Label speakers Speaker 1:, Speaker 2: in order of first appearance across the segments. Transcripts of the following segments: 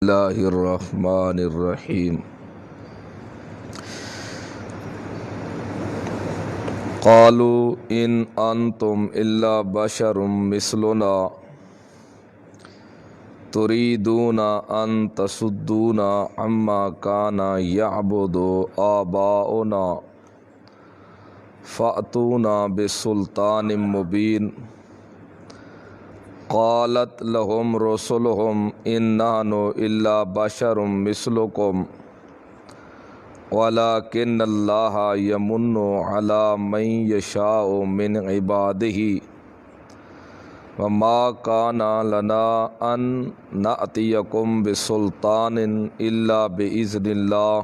Speaker 1: اللہ الرحمن الرحیم۔ قالوا ان انتم الا بشر مثلنا تريدون ان تصدونا عما كان يعبد آباؤنا فأتونا بسلطان مبين۔ قالت لهم رسلهم إن نحن إلا بشر مثلكم ولكن الله يمن على من يشاء من عباده وما كان لنا أن نأتيكم بسلطان إلا بإذن الله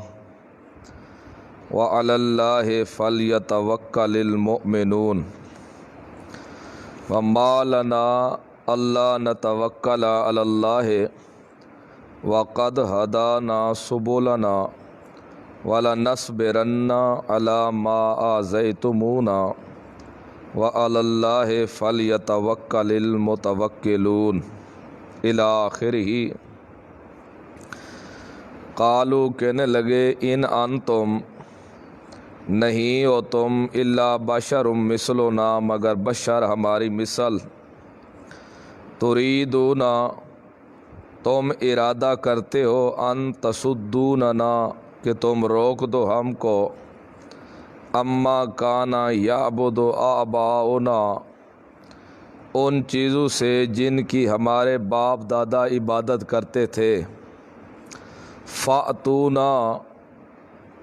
Speaker 1: وعلى الله فليتوكل المؤمنون وما لنا ألا نتوكل على الله وقد هدانا سبلنا وَلَنَصْبِرَنَّ عَلَى مَا آذَيْتُمُونَا وَعَلَى اللَّهِ فَلْيَتَوَكَّلِ الْمُتَوَكِّلُونَ الی آخرہ۔ قالوا کہنے لگے ان انتم نہیں ہو تم الا بشر مثلنا مگر بشر ہماری مثل، تريدون تم ارادہ کرتے ہو ان تصدوننا کہ تم روک دو ہم کو، اما کانا یعبد آباؤنا ان چیزوں سے جن کی ہمارے باپ دادا عبادت کرتے تھے، فأتونا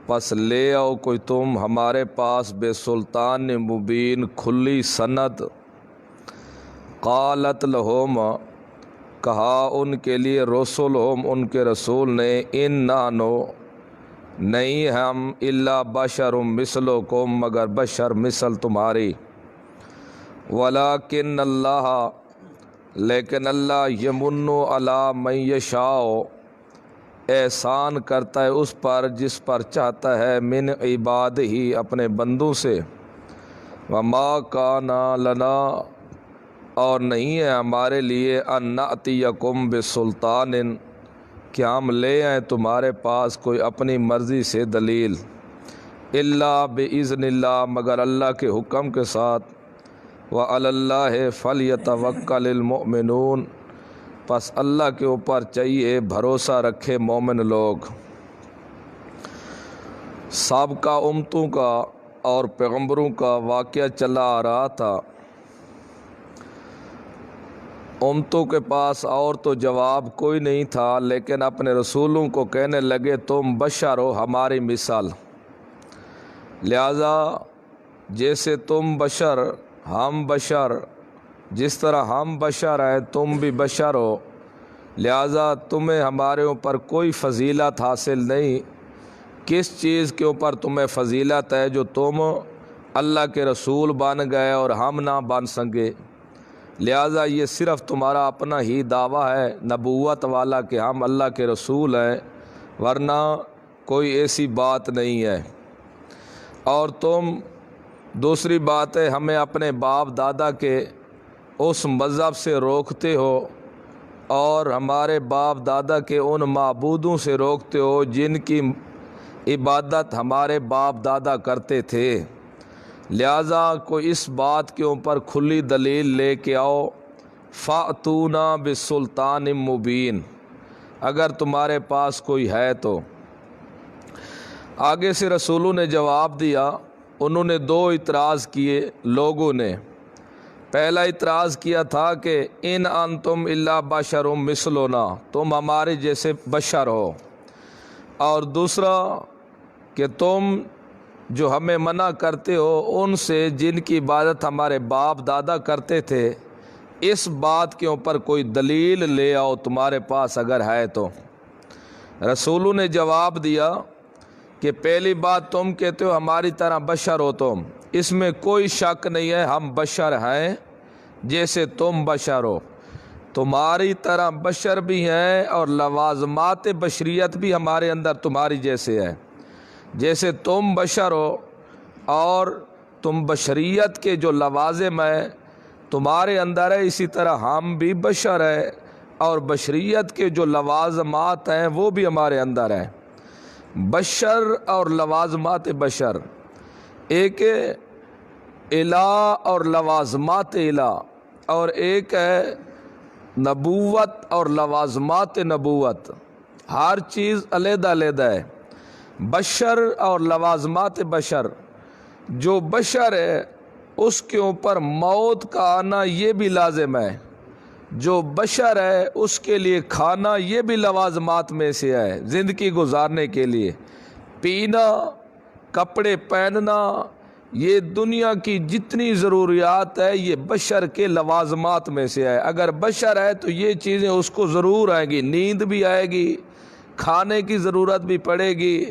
Speaker 1: پس لے آؤ کوئی تم ہمارے پاس بے سلطان مبین کھلی سند۔ قالت لہم کہا ان کے لیے رسولہم ان کے رسول نے، ان نحنو نہیں ہم الا بشر مثلکم مگر بشر مثل تمہاری، ولیکن اللہ لیکن اللہ یمن علی من یشاء احسان کرتا ہے اس پر جس پر چاہتا ہے، من عبادہ اپنے بندوں سے، وما کان لنا اور نہیں ہے ہمارے لیے، ان نأتیکم بسلطان کہ ہم لے آئیں تمہارے پاس کوئی اپنی مرضی سے دلیل، الا باذن اللہ مگر اللہ کے حکم کے ساتھ، وعلی اللہ فلیتوکل المؤمنون پس اللہ کے اوپر چاہیے بھروسہ رکھے مومن لوگ۔ سابقہ امتوں کا اور پیغمبروں کا واقعہ چلا آ رہا تھا۔ امتوں کے پاس اور تو جواب کوئی نہیں تھا، لیکن اپنے رسولوں کو کہنے لگے تم بشر ہو ہماری مثال، لہذا جیسے تم بشر ہم بشر، جس طرح ہم بشر ہیں تم بھی بشر ہو، لہذا تمہیں ہمارے اوپر کوئی فضیلت حاصل نہیں۔ کس چیز کے اوپر تمہیں فضیلت ہے جو تم اللہ کے رسول بن گئے اور ہم نہ بن سکے؟ لہذا یہ صرف تمہارا اپنا ہی دعویٰ ہے نبوت والا کہ ہم اللہ کے رسول ہیں، ورنہ کوئی ایسی بات نہیں ہے۔ اور تم دوسری بات ہے ہمیں اپنے باپ دادا کے اس مذہب سے روکتے ہو اور ہمارے باپ دادا کے ان معبودوں سے روکتے ہو جن کی عبادت ہمارے باپ دادا کرتے تھے، لہذا کوئی اس بات کے اوپر کھلی دلیل لے کے آؤ، فأتونا بسلطان مبین اگر تمہارے پاس کوئی ہے تو۔ آگے سے رسولوں نے جواب دیا، انہوں نے دو اعتراض کیے لوگوں نے۔ پہلا اعتراض کیا تھا کہ ان انتم الا بشر مثلنا تم ہمارے جیسے بشر ہو، اور دوسرا کہ تم جو ہمیں منع کرتے ہو ان سے جن کی عبادت ہمارے باپ دادا کرتے تھے، اس بات کے اوپر کوئی دلیل لے آؤ تمہارے پاس اگر ہے تو۔ رسولوں نے جواب دیا کہ پہلی بات تم کہتے ہو ہماری طرح بشر ہو تم، اس میں کوئی شک نہیں ہے ہم بشر ہیں جیسے تم بشر ہو، تمہاری طرح بشر بھی ہیں اور لوازمات بشریت بھی ہمارے اندر تمہاری جیسے ہے، جیسے تم بشر ہو اور تم بشریت کے جو لوازم ہیں تمہارے اندر ہے، اسی طرح ہم بھی بشر ہیں اور بشریت کے جو لوازمات ہیں وہ بھی ہمارے اندر ہیں۔ بشر اور لوازمات بشر، ایک الہ اور لوازمات الہ، اور ایک ہے نبوت اور لوازمات نبوت۔ ہر چیز علیحدہ علیحدہ ہے۔ بشر اور لوازمات بشر، جو بشر ہے اس کے اوپر موت کا آنا یہ بھی لازم ہے، جو بشر ہے اس کے لیے کھانا یہ بھی لوازمات میں سے ہے، زندگی گزارنے کے لیے پینا، کپڑے پہننا، یہ دنیا کی جتنی ضروریات ہے یہ بشر کے لوازمات میں سے ہے۔ اگر بشر ہے تو یہ چیزیں اس کو ضرور آئیں گی، نیند بھی آئے گی، کھانے کی ضرورت بھی پڑے گی،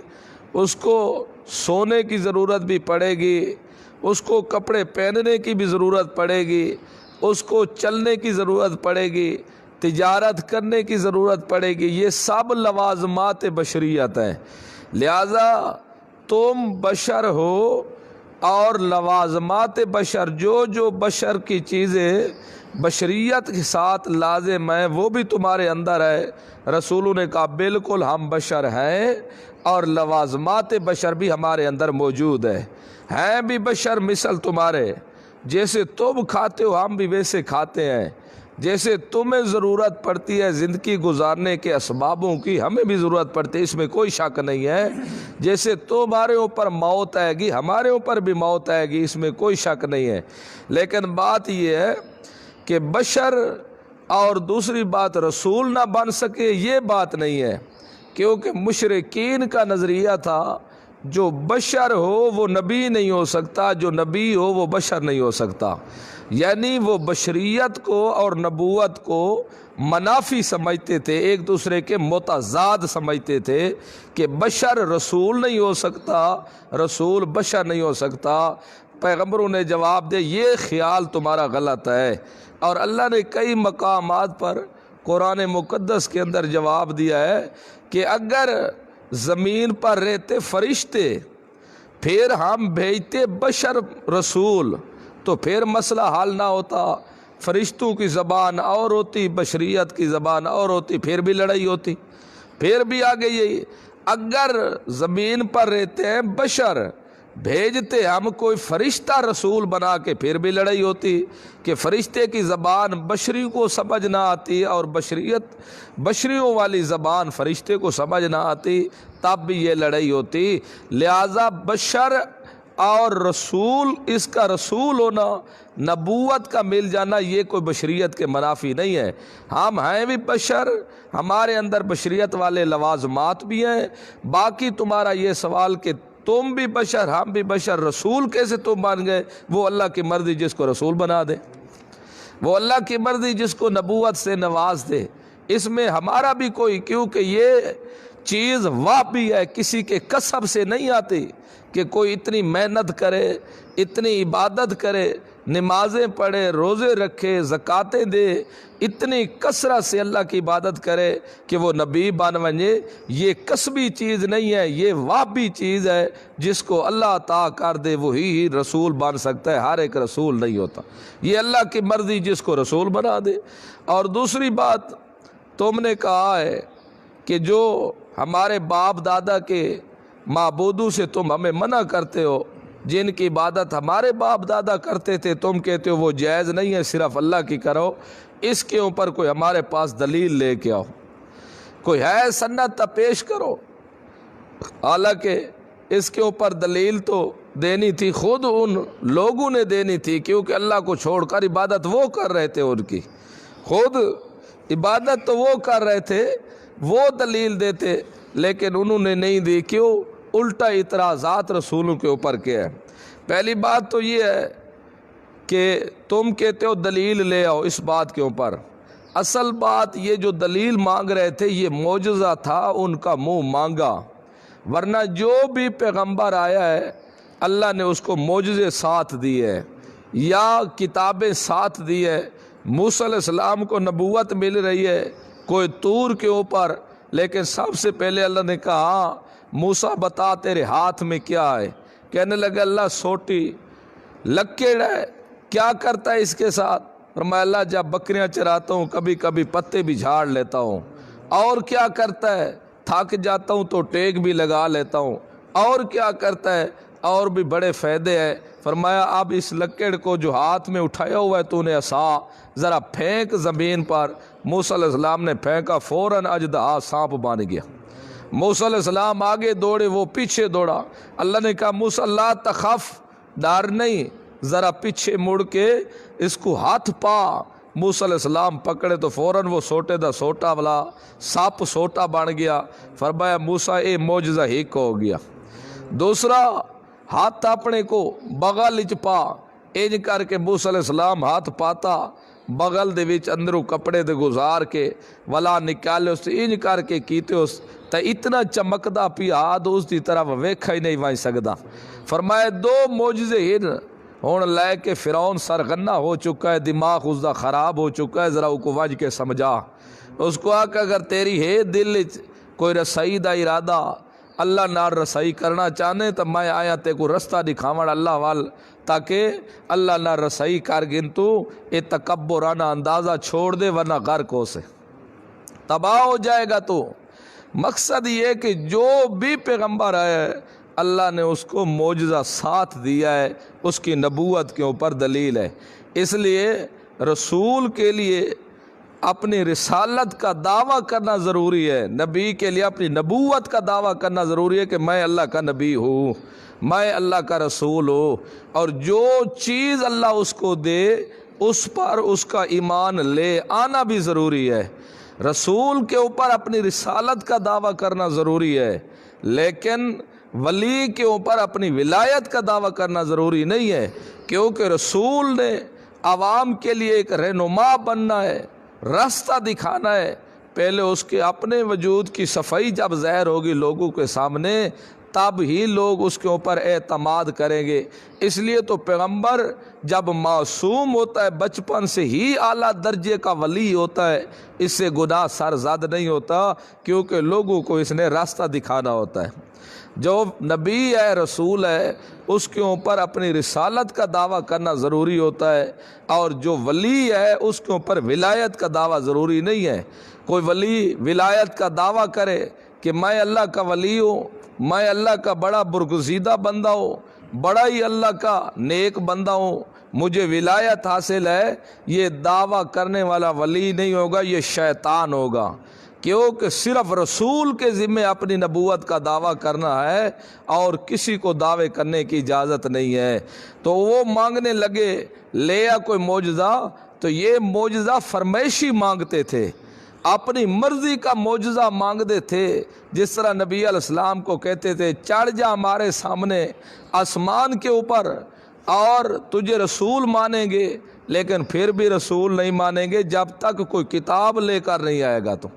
Speaker 1: اس کو سونے کی ضرورت بھی پڑے گی، اس کو کپڑے پہننے کی بھی ضرورت پڑے گی، اس کو چلنے کی ضرورت پڑے گی، تجارت کرنے کی ضرورت پڑے گی۔ یہ سب لوازمات بشریت ہیں۔ لہذا تم بشر ہو اور لوازمات بشر، جو بشر کی چیزیں بشریت کے ساتھ لازم ہیں وہ بھی تمہارے اندر ہے۔ رسولوں نے کہا بالکل ہم بشر ہیں اور لوازمات بشر بھی ہمارے اندر موجود ہیں بھی بشر مثل تمہارے، جیسے تم کھاتے ہو ہم بھی ویسے کھاتے ہیں، جیسے تمہیں ضرورت پڑتی ہے زندگی گزارنے کے اسبابوں کی ہمیں بھی ضرورت پڑتی ہے، اس میں کوئی شک نہیں ہے۔ جیسے تمہارے اوپر موت آئے گی ہمارے اوپر بھی موت آئے گی، اس میں کوئی شک نہیں ہے۔ لیکن بات یہ ہے کہ بشر اور دوسری بات رسول نہ بن سکے یہ بات نہیں ہے، کیونکہ مشرکین کا نظریہ تھا جو بشر ہو وہ نبی نہیں ہو سکتا، جو نبی ہو وہ بشر نہیں ہو سکتا، یعنی وہ بشریت کو اور نبوت کو منافی سمجھتے تھے، ایک دوسرے کے متضاد سمجھتے تھے کہ بشر رسول نہیں ہو سکتا، رسول بشر نہیں ہو سکتا۔ پیغمبروں نے جواب دے یہ خیال تمہارا غلط ہے، اور اللہ نے کئی مقامات پر قرآن مقدس کے اندر جواب دیا ہے کہ اگر زمین پر رہتے فرشتے پھر ہم بھیجتے بشر رسول تو پھر مسئلہ حل نہ ہوتا، فرشتوں کی زبان اور ہوتی، بشریت کی زبان اور ہوتی، پھر بھی لڑائی ہوتی، پھر بھی آگے یہی۔ اگر زمین پر رہتے ہیں بشر بھیجتے ہم کوئی فرشتہ رسول بنا کے پھر بھی لڑائی ہوتی کہ فرشتے کی زبان بشری کو سمجھ نہ آتی اور بشریوں والی زبان فرشتے کو سمجھ نہ آتی، تب بھی یہ لڑائی ہوتی۔ لہذا بشر اور رسول، اس کا رسول ہونا، نبوت کا مل جانا یہ کوئی بشریت کے منافی نہیں ہے۔ ہم ہیں بھی بشر، ہمارے اندر بشریت والے لوازمات بھی ہیں۔ باقی تمہارا یہ سوال کہ تم بھی بشر ہم بھی بشر، رسول کیسے تم بن گئے؟ وہ اللہ کی مرضی، جس کو رسول بنا دے، وہ اللہ کی مرضی جس کو نبوت سے نواز دے، اس میں ہمارا بھی کوئی، کیونکہ یہ چیز واپی ہے، کسی کے کسب سے نہیں آتی کہ کوئی اتنی محنت کرے، اتنی عبادت کرے، نمازیں پڑھے، روزے رکھے، زکاتیں دے، اتنی کثرت سے اللہ کی عبادت کرے کہ وہ نبی بن بنے۔ یہ کسبی چیز نہیں ہے، یہ واپی چیز ہے، جس کو اللہ عطا کر دے وہی رسول بن سکتا ہے، ہر ایک رسول نہیں ہوتا۔ یہ اللہ کی مرضی جس کو رسول بنا دے۔ اور دوسری بات تم نے کہا ہے کہ جو ہمارے باپ دادا کے معبودوں سے تم ہمیں منع کرتے ہو، جن کی عبادت ہمارے باپ دادا کرتے تھے، تم کہتے ہو وہ جائز نہیں ہے، صرف اللہ کی کرو، اس کے اوپر کوئی ہمارے پاس دلیل لے کے آؤ، کوئی ہے سنت پیش کرو۔ حالانکہ اس کے اوپر دلیل تو دینی تھی خود ان لوگوں نے دینی تھی، کیونکہ اللہ کو چھوڑ کر عبادت وہ کر رہے تھے، ان کی خود عبادت تو وہ کر رہے تھے، وہ دلیل دیتے، لیکن انہوں نے نہیں دی۔ کیوں؟ الٹا اعتراضات رسولوں کے اوپر کیا ہے۔ پہلی بات تو یہ ہے کہ تم کہتے ہو دلیل لے آؤ اس بات کے اوپر، اصل بات یہ جو دلیل مانگ رہے تھے یہ معجزہ تھا، ان کا منہ مانگا، ورنہ جو بھی پیغمبر آیا ہے اللہ نے اس کو معجزے ساتھ دیے یا کتابیں ساتھ دی ہے۔ موسیٰ علیہ السلام کو نبوت مل رہی ہے کوئی طور کے اوپر، لیکن سب سے پہلے اللہ نے کہا موسیٰ بتا تیرے ہاتھ میں کیا ہے؟ کہنے لگا اللہ سوٹی لکڑ ہے، کیا کرتا ہے اس کے ساتھ؟ فرمایا اللہ جب بکریاں چراتا ہوں کبھی کبھی پتے بھی جھاڑ لیتا ہوں، اور کیا کرتا ہے تھک جاتا ہوں تو ٹیک بھی لگا لیتا ہوں، اور کیا کرتا ہے اور بھی بڑے فائدے ہیں۔ فرمایا اب اس لکڑ کو جو ہاتھ میں اٹھایا ہوا ہے تو نے عصا، ذرا پھینک زمین پر۔ موسیٰ علیہ السلام نے پھینکا، فوراً اژدہا سانپ بن گیا۔ موسیٰ علیہ السلام آگے دوڑے، وہ پیچھے دوڑا۔ اللہ نے کہا موسیٰ لا تخف، ڈر نہیں، ذرا پیچھے مڑ کے اس کو ہاتھ پا۔ موسیٰ علیہ السلام پکڑے تو فوراً وہ سوٹے دا سوٹا والا سپ سوٹا بن گیا۔ فرمایا موسیٰ اے معجزہ ہک ہو گیا۔ دوسرا، ہاتھ اپنے کو بغل وچ پا، انج کر کے موسیٰ علیہ السلام ہاتھ پاتا، بغل دے وچ اندروں کپڑے دے گزار کے ولا نکالے اس انج کر کے کیتے اس تے اتنا چمکدا پیا ہاتھ اس دی طرف ویکھا ہی نہیں وائ سکدا۔ فرمایا دو معجزے ہن، ہن لے کے فرعون سرغنہ ہو چکا ہے، دماغ اس دا خراب ہو چکا ہے، ذرا اس کو وج کے سمجھا۔ اس کو آ کہ اگر تیری ہے دل وچ کوئی رسائی دا ارادہ، اللہ نال رسائی کرنا چاہنے تو میں آیا تے کو رستہ دکھاون اللہ وال، تاکہ اللہ نال رسائی کر گن تو یہ تکبرانہ اندازہ چھوڑ دے، ورنہ غرق ہو سے تباہ ہو جائے گا۔ تو مقصد یہ کہ جو بھی پیغمبر ہے اللہ نے اس کو معجزہ ساتھ دیا ہے، اس کی نبوت کے اوپر دلیل ہے۔ اس لیے رسول کے لیے اپنی رسالت کا دعویٰ کرنا ضروری ہے، نبی کے لیے اپنی نبوت کا دعویٰ کرنا ضروری ہے کہ میں اللہ کا نبی ہوں، میں اللہ کا رسول ہوں، اور جو چیز اللہ اس کو دے اس پر اس کا ایمان لے آنا بھی ضروری ہے۔ رسول کے اوپر اپنی رسالت کا دعویٰ کرنا ضروری ہے، لیکن ولی کے اوپر اپنی ولایت کا دعویٰ کرنا ضروری نہیں ہے، کیونکہ رسول نے عوام کے لیے ایک رہنما بننا ہے، راستہ دکھانا ہے۔ پہلے اس کے اپنے وجود کی صفائی جب ظاہر ہوگی لوگوں کے سامنے، تب ہی لوگ اس کے اوپر اعتماد کریں گے۔ اس لیے تو پیغمبر جب معصوم ہوتا ہے بچپن سے ہی اعلیٰ درجے کا ولی ہوتا ہے، اس سے گناہ سرزد نہیں ہوتا، کیونکہ لوگوں کو اس نے راستہ دکھانا ہوتا ہے۔ جو نبی ہے رسول ہے اس کے اوپر اپنی رسالت کا دعویٰ کرنا ضروری ہوتا ہے، اور جو ولی ہے اس کے اوپر ولایت کا دعویٰ ضروری نہیں ہے۔ کوئی ولی ولایت کا دعویٰ کرے کہ میں اللہ کا ولی ہوں، میں اللہ کا بڑا برگزیدہ بندہ ہوں، بڑا ہی اللہ کا نیک بندہ ہوں، مجھے ولایت حاصل ہے، یہ دعویٰ کرنے والا ولی نہیں ہوگا، یہ شیطان ہوگا، کیونکہ صرف رسول کے ذمے اپنی نبوت کا دعویٰ کرنا ہے اور کسی کو دعوے کرنے کی اجازت نہیں ہے۔ تو وہ مانگنے لگے لیا کوئی معجزہ، تو یہ معجزہ فرمائشی مانگتے تھے، اپنی مرضی کا معجزہ مانگتے تھے۔ جس طرح نبی علیہ السلام کو کہتے تھے چڑھ جا ہمارے سامنے آسمان کے اوپر اور تجھے رسول مانیں گے، لیکن پھر بھی رسول نہیں مانیں گے جب تک کوئی کتاب لے کر نہیں آئے گا۔ تو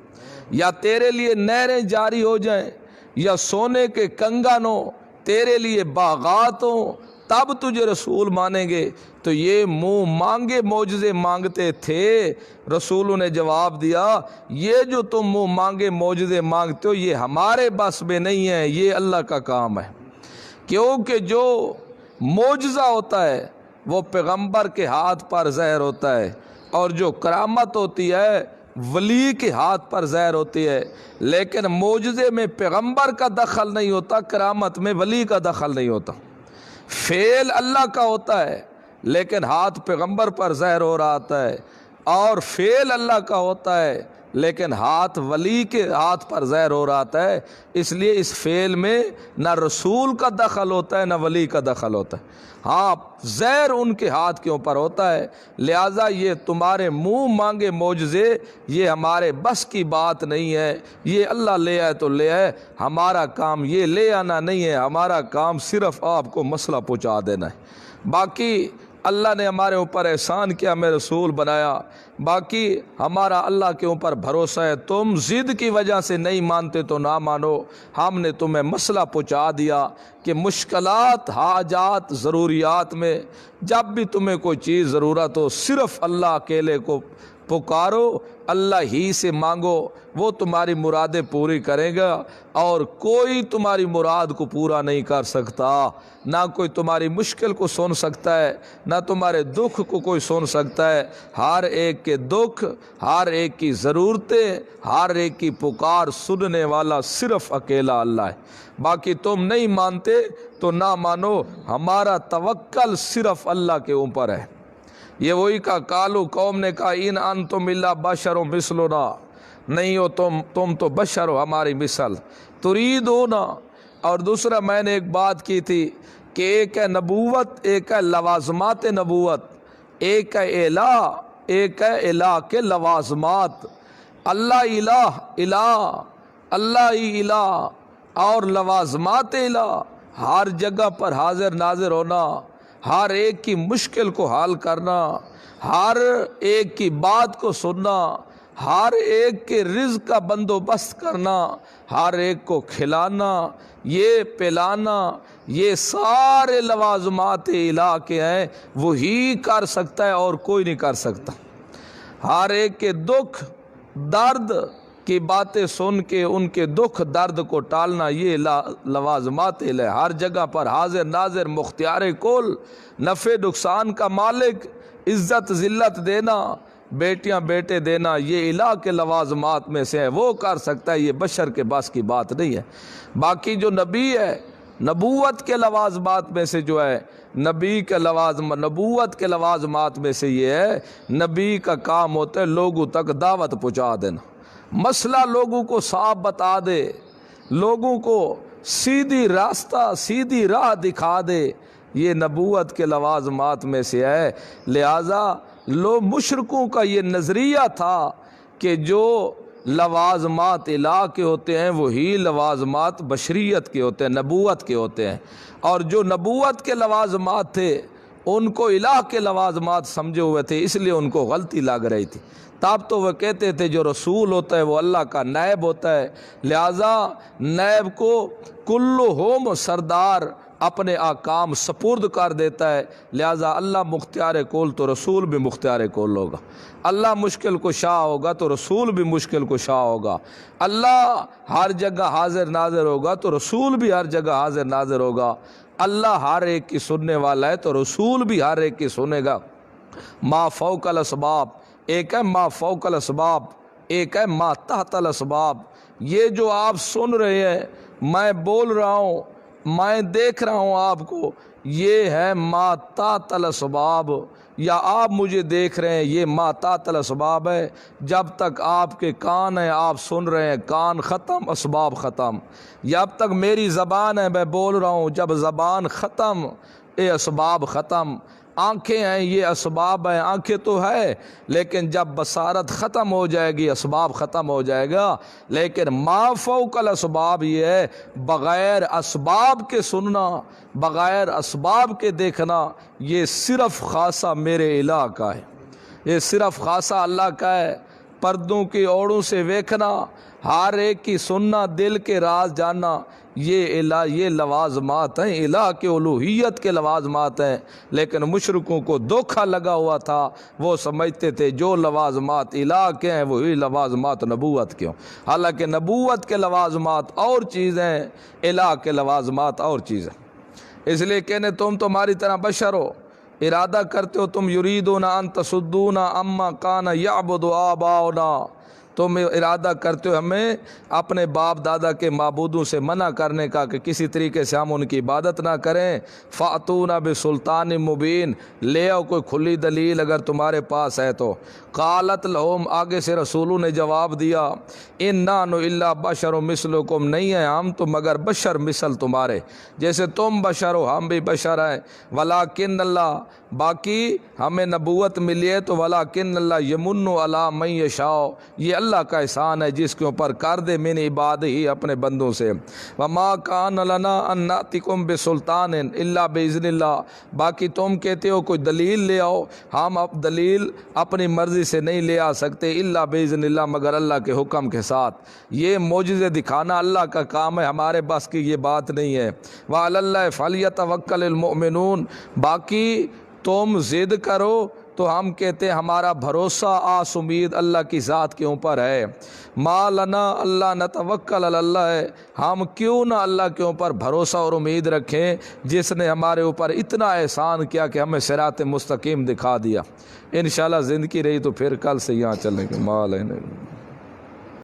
Speaker 1: یا تیرے لیے نہریں جاری ہو جائیں، یا سونے کے کنگن ہوں، تیرے لیے باغات ہوں، تب تجھے رسول مانیں گے۔ تو یہ منہ مانگے معجزے مانگتے تھے۔ رسولوں نے جواب دیا یہ جو تم منہ مانگے معجزے مانگتے ہو یہ ہمارے بس میں نہیں ہے، یہ اللہ کا کام ہے، کیونکہ جو معجزہ ہوتا ہے وہ پیغمبر کے ہاتھ پر ظاہر ہوتا ہے، اور جو کرامت ہوتی ہے ولی کے ہاتھ پر ظاہر ہوتی ہے۔ لیکن معجزے میں پیغمبر کا دخل نہیں ہوتا، کرامت میں ولی کا دخل نہیں ہوتا۔ فعل اللہ کا ہوتا ہے لیکن ہاتھ پیغمبر پر ظاہر ہو رہا آتا ہے، اور فعل اللہ کا ہوتا ہے لیکن ہاتھ ولی کے ہاتھ پر ظاہر ہو رہا آتا ہے۔ اس لیے اس فعل میں نہ رسول کا دخل ہوتا ہے نہ ولی کا دخل ہوتا ہے، ہاں ظاہر ان کے ہاتھ کے اوپر ہوتا ہے۔ لہٰذا یہ تمہارے منہ مانگے معجزے یہ ہمارے بس کی بات نہیں ہے، یہ اللہ لے آئے تو لے آئے، ہمارا کام یہ لے آنا نہیں ہے، ہمارا کام صرف آپ کو مسئلہ پہنچا دینا ہے۔ باقی اللہ نے ہمارے اوپر احسان کیا، ہمیں رسول بنایا، باقی ہمارا اللہ کے اوپر بھروسہ ہے۔ تم ضد کی وجہ سے نہیں مانتے تو نہ مانو، ہم نے تمہیں مسئلہ پہنچا دیا کہ مشکلات، حاجات، ضروریات میں جب بھی تمہیں کوئی چیز ضرورت ہو صرف اللہ اکیلے کو پکارو اللہ ہی سے مانگو، وہ تمہاری مرادیں پوری کرے گا، اور کوئی تمہاری مراد کو پورا نہیں کر سکتا، نہ کوئی تمہاری مشکل کو سن سکتا ہے، نہ تمہارے دکھ کو کوئی سن سکتا ہے۔ ہر ایک کے دکھ، ہر ایک کی ضرورتیں، ہر ایک کی پکار سننے والا صرف اکیلا اللہ ہے۔ باقی تم نہیں مانتے تو نہ مانو، ہمارا توکل صرف اللہ کے اوپر ہے۔ یہ وہی کا کالو قوم نے کہا ان انتم الا بشر مثلنا، نہیں ہو تم تو بشر ہو ہماری مثل، تریدون۔ اور دوسرا میں نے ایک بات کی تھی کہ ایک ہے نبوت، ایک ہے لوازمات نبوت، ایک ہے الہ، ایک ہے الہ کے لوازمات۔ اللہ الہ، اللہ ہی الہ، اور لوازمات الہ، ہر جگہ پر حاضر ناظر ہونا، ہر ایک کی مشکل کو حل کرنا، ہر ایک کی بات کو سننا، ہر ایک کے رزق کا بندوبست کرنا، ہر ایک کو کھلانا، یہ پلانا، یہ سارے لوازمات الہ کے ہیں، وہی کر سکتا ہے اور کوئی نہیں کر سکتا۔ ہر ایک کے دکھ درد کی باتیں سن کے ان کے دکھ درد کو ٹالنا، یہ لوازمات الہ، ہر جگہ پر حاضر ناظر، مختار کل، نفع نقصان کا مالک، عزت ذلت دینا، بیٹیاں بیٹے دینا، یہ الہ کے لوازمات میں سے ہے، وہ کر سکتا ہے، یہ بشر کے بس کی بات نہیں ہے۔ باقی جو نبی ہے، نبوت کے لوازمات میں سے جو ہے، نبوت کے لوازمات میں سے یہ ہے، نبی کا کام ہوتا ہے لوگوں تک دعوت پہنچا دینا، مسئلہ لوگوں کو صاف بتا دے، لوگوں کو سیدھی راستہ سیدھی راہ دکھا دے، یہ نبوت کے لوازمات میں سے ہے۔ لہذا مشرکوں کا یہ نظریہ تھا کہ جو لوازمات الہ کے ہوتے ہیں وہی لوازمات بشریت کے ہوتے ہیں، نبوت کے ہوتے ہیں، اور جو نبوت کے لوازمات تھے ان کو الہ کے لوازمات سمجھے ہوئے تھے، اس لیے ان کو غلطی لگ رہی تھی۔ تب تو وہ کہتے تھے جو رسول ہوتا ہے وہ اللہ کا نائب ہوتا ہے، لہذا نائب کو کلہم سردار اپنے احکام سپرد کر دیتا ہے، لہذا اللہ مختار کول تو رسول بھی مختار کول ہوگا، اللہ مشکل کشا ہوگا تو رسول بھی مشکل کشا ہوگا، اللہ ہر جگہ حاضر ناظر ہوگا تو رسول بھی ہر جگہ حاضر ناظر ہوگا، اللہ ہر ایک کی سننے والا ہے تو رسول بھی ہر ایک کی سنے گا۔ ما فوق الاسباب، ایک ہے ما فوق الاسباب، ایک ہے ما تحت الاسباب۔ یہ جو آپ سن رہے ہیں، میں بول رہا ہوں، میں دیکھ رہا ہوں آپ کو، یہ ہے ما تحت الاسباب، یا آپ مجھے دیکھ رہے ہیں، یہ ما تحت الاسباب ہے۔ جب تک آپ کے کان ہیں آپ سن رہے ہیں، کان ختم اسباب ختم، جب تک میری زبان ہے میں بول رہا ہوں، جب زبان ختم یہ اسباب ختم۔ آنکھیں ہیں یہ اسباب ہیں، آنکھیں تو ہے لیکن جب بصارت ختم ہو جائے گی اسباب ختم ہو جائے گا۔ لیکن ما فوق الاسباب یہ ہے بغیر اسباب کے سننا، بغیر اسباب کے دیکھنا، یہ صرف خاصہ میرے الہ کا ہے، یہ صرف خاصہ اللہ کا ہے۔ پردوں کی اوڑوں سے ویکھنا، ہر ایک کی سننا، دل کے راز جاننا، یہ لوازمات ہیں، الہ کے الوہیت کے لوازمات ہیں۔ لیکن مشرکوں کو دھوکہ لگا ہوا تھا، وہ سمجھتے تھے جو لوازمات الہ کے ہیں وہی لوازمات نبوت کے ہوں، حالانکہ نبوت کے لوازمات اور چیز ہیں، الہ کے لوازمات اور چیز ہیں۔ اس لیے کہنے تم تمہاری طرح بشر ہو، ارادہ کرتے ہو تم یریدون ان تصدونا اما کان یعبد آباؤنا، تم ارادہ کرتے ہو ہمیں اپنے باپ دادا کے معبودوں سے منع کرنے کا کہ کسی طریقے سے ہم ان کی عبادت نہ کریں۔ فاتونا بسلطان مبین، لے آؤ کوئی کھلی دلیل اگر تمہارے پاس ہے تو۔ قالت لہم، آگے سے رسولوں نے جواب دیا، انا الا بشر مثلکم، نہیں ہے ہم تو مگر بشر مثل تمہارے، جیسے تم بشر ہو ہم بھی بشر ہیں، ولکن اللہ، باقی ہمیں نبوت ملی ہے تو ولکن اللہ یمن علی من یشاء، یہ اللہ کا احسان ہے جس کے اوپر کر دے من عبادہ ہی اپنے بندوں سے۔ وما کان لنا ان ناتکم بسلطان الا باذن اللہ، باقی تم کہتے ہو کوئی دلیل لے آؤ، ہم اب دلیل اپنی مرضی سے نہیں لے آ سکتے، الا باذن اللہ، مگر اللہ کے حکم کے ساتھ۔ یہ معجزے دکھانا اللہ کا کام ہے، ہمارے بس کی یہ بات نہیں ہے۔ وعلی اللہ فلیتوکل المؤمنون، باقی تم ضد کرو تو ہم کہتے ہیں ہمارا بھروسہ آس امید اللہ کی ذات کے اوپر ہے۔ ما لنا اللہ نتوکل علی اللہ ہے، ہم کیوں نہ اللہ کے اوپر بھروسہ اور امید رکھیں جس نے ہمارے اوپر اتنا احسان کیا کہ ہمیں صراط مستقیم دکھا دیا۔ انشاءاللہ زندگی رہی تو پھر کل سے یہاں چلیں گے۔